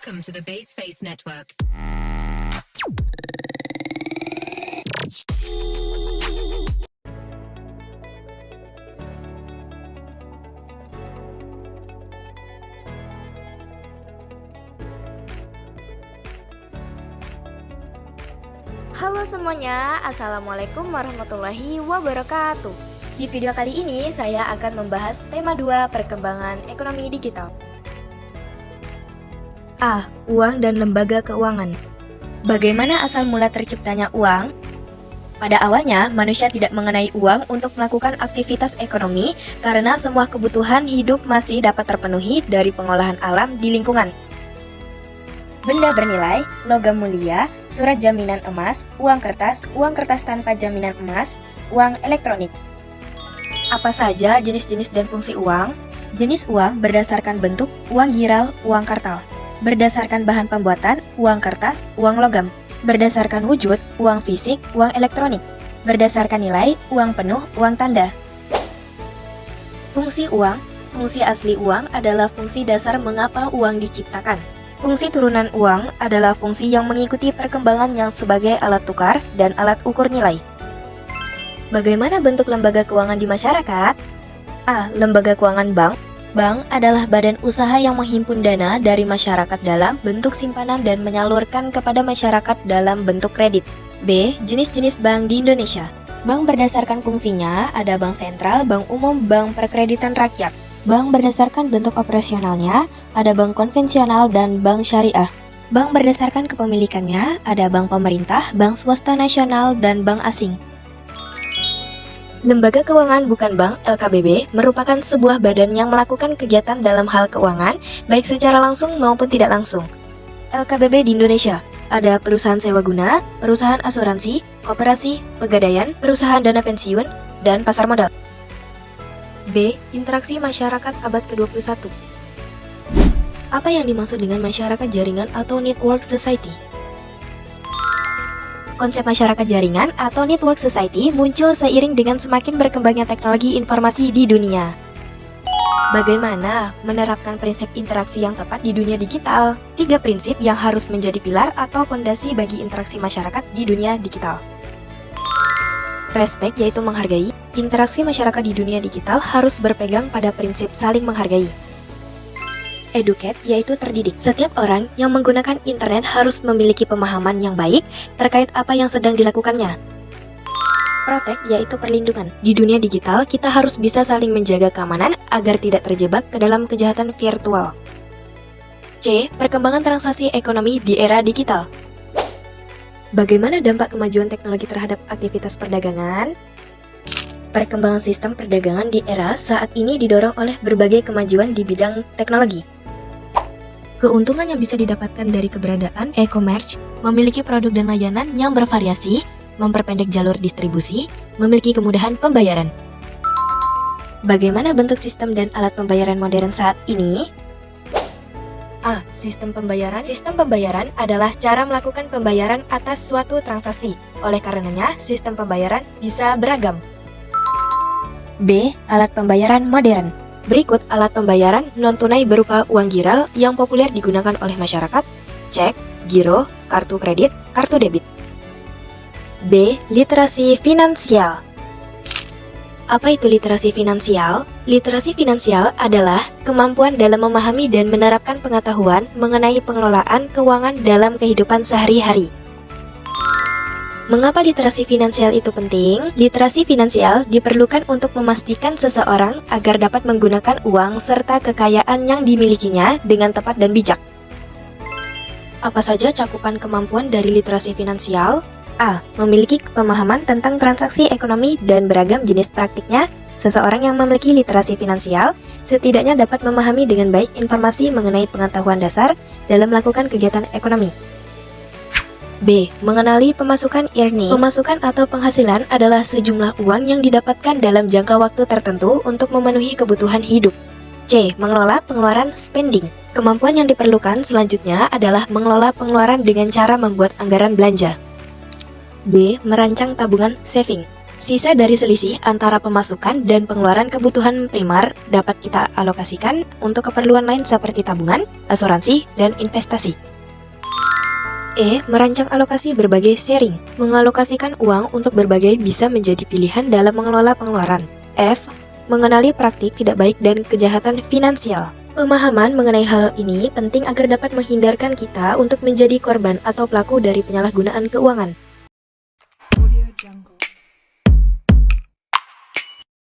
Welcome to the Baseface Network. Halo semuanya, Assalamualaikum warahmatullahi wabarakatuh. Di video kali ini saya akan membahas tema 2 perkembangan ekonomi digital. A. Uang dan lembaga keuangan. Bagaimana asal mula terciptanya uang? Pada awalnya, manusia tidak mengenai uang untuk melakukan aktivitas ekonomi karena semua kebutuhan hidup masih dapat terpenuhi dari pengolahan alam di lingkungan. Benda bernilai, logam mulia, surat jaminan emas, uang kertas tanpa jaminan emas, uang elektronik. Apa saja jenis-jenis dan fungsi uang? Jenis uang berdasarkan bentuk, uang giral, uang kartal. Berdasarkan bahan pembuatan, uang kertas, uang logam. Berdasarkan wujud, uang fisik, uang elektronik. Berdasarkan nilai, uang penuh, uang tanda. Fungsi uang. Fungsi asli uang adalah fungsi dasar mengapa uang diciptakan. Fungsi turunan uang adalah fungsi yang mengikuti perkembangan yang sebagai alat tukar dan alat ukur nilai. Bagaimana bentuk lembaga keuangan di masyarakat? A. Lembaga keuangan bank. Bank adalah badan usaha yang menghimpun dana dari masyarakat dalam bentuk simpanan dan menyalurkan kepada masyarakat dalam bentuk kredit. B. Jenis-jenis bank di Indonesia. Bank berdasarkan fungsinya ada bank sentral, bank umum, bank perkreditan rakyat. Bank berdasarkan bentuk operasionalnya, ada bank konvensional dan bank syariah. Bank berdasarkan kepemilikannya, ada bank pemerintah, bank swasta nasional, dan bank asing. Lembaga keuangan bukan bank (LKBB) merupakan sebuah badan yang melakukan kegiatan dalam hal keuangan, baik secara langsung maupun tidak langsung. LKBB di Indonesia ada perusahaan sewa guna, perusahaan asuransi, koperasi, pegadaian, perusahaan dana pensiun, dan pasar modal. B. Interaksi masyarakat abad ke-21. Apa yang dimaksud dengan masyarakat jaringan atau network society? Konsep masyarakat jaringan atau network society muncul seiring dengan semakin berkembangnya teknologi informasi di dunia. Bagaimana menerapkan prinsip interaksi yang tepat di dunia digital? 3 prinsip yang harus menjadi pilar atau fondasi bagi interaksi masyarakat di dunia digital. Respect yaitu menghargai. Interaksi masyarakat di dunia digital harus berpegang pada prinsip saling menghargai. Educate yaitu terdidik. Setiap orang yang menggunakan internet harus memiliki pemahaman yang baik terkait apa yang sedang dilakukannya. Protect yaitu perlindungan. Di dunia digital, kita harus bisa saling menjaga keamanan agar tidak terjebak ke dalam kejahatan virtual. C. Perkembangan transaksi ekonomi di era digital. Bagaimana dampak kemajuan teknologi terhadap aktivitas perdagangan? Perkembangan sistem perdagangan di era saat ini didorong oleh berbagai kemajuan di bidang teknologi. Keuntungan yang bisa didapatkan dari keberadaan e-commerce, memiliki produk dan layanan yang bervariasi, memperpendek jalur distribusi, memiliki kemudahan pembayaran. Bagaimana bentuk sistem dan alat pembayaran modern saat ini? A. Sistem pembayaran. Sistem pembayaran adalah cara melakukan pembayaran atas suatu transaksi. Oleh karenanya, sistem pembayaran bisa beragam. B. Alat pembayaran modern. Berikut alat pembayaran non-tunai berupa uang giral yang populer digunakan oleh masyarakat: cek, giro, kartu kredit, kartu debit. B. Literasi finansial. Apa itu literasi finansial? Literasi finansial adalah kemampuan dalam memahami dan menerapkan pengetahuan mengenai pengelolaan keuangan dalam kehidupan sehari-hari. Mengapa literasi finansial itu penting? Literasi finansial diperlukan untuk memastikan seseorang agar dapat menggunakan uang serta kekayaan yang dimilikinya dengan tepat dan bijak. Apa saja cakupan kemampuan dari literasi finansial? A. Memiliki pemahaman tentang transaksi ekonomi dan beragam jenis praktiknya. Seseorang yang memiliki literasi finansial setidaknya dapat memahami dengan baik informasi mengenai pengetahuan dasar dalam melakukan kegiatan ekonomi. B. Mengenali pemasukan earning. Pemasukan atau penghasilan adalah sejumlah uang yang didapatkan dalam jangka waktu tertentu untuk memenuhi kebutuhan hidup. C. Mengelola pengeluaran spending. Kemampuan yang diperlukan selanjutnya adalah mengelola pengeluaran dengan cara membuat anggaran belanja. D. Merancang tabungan saving. Sisa dari selisih antara pemasukan dan pengeluaran kebutuhan primer dapat kita alokasikan untuk keperluan lain seperti tabungan, asuransi, dan investasi. E. Merancang alokasi berbagai sharing. Mengalokasikan uang untuk berbagai bisa menjadi pilihan dalam mengelola pengeluaran. F. Mengenali praktik tidak baik dan kejahatan finansial. Pemahaman mengenai hal ini penting agar dapat menghindarkan kita untuk menjadi korban atau pelaku dari penyalahgunaan keuangan.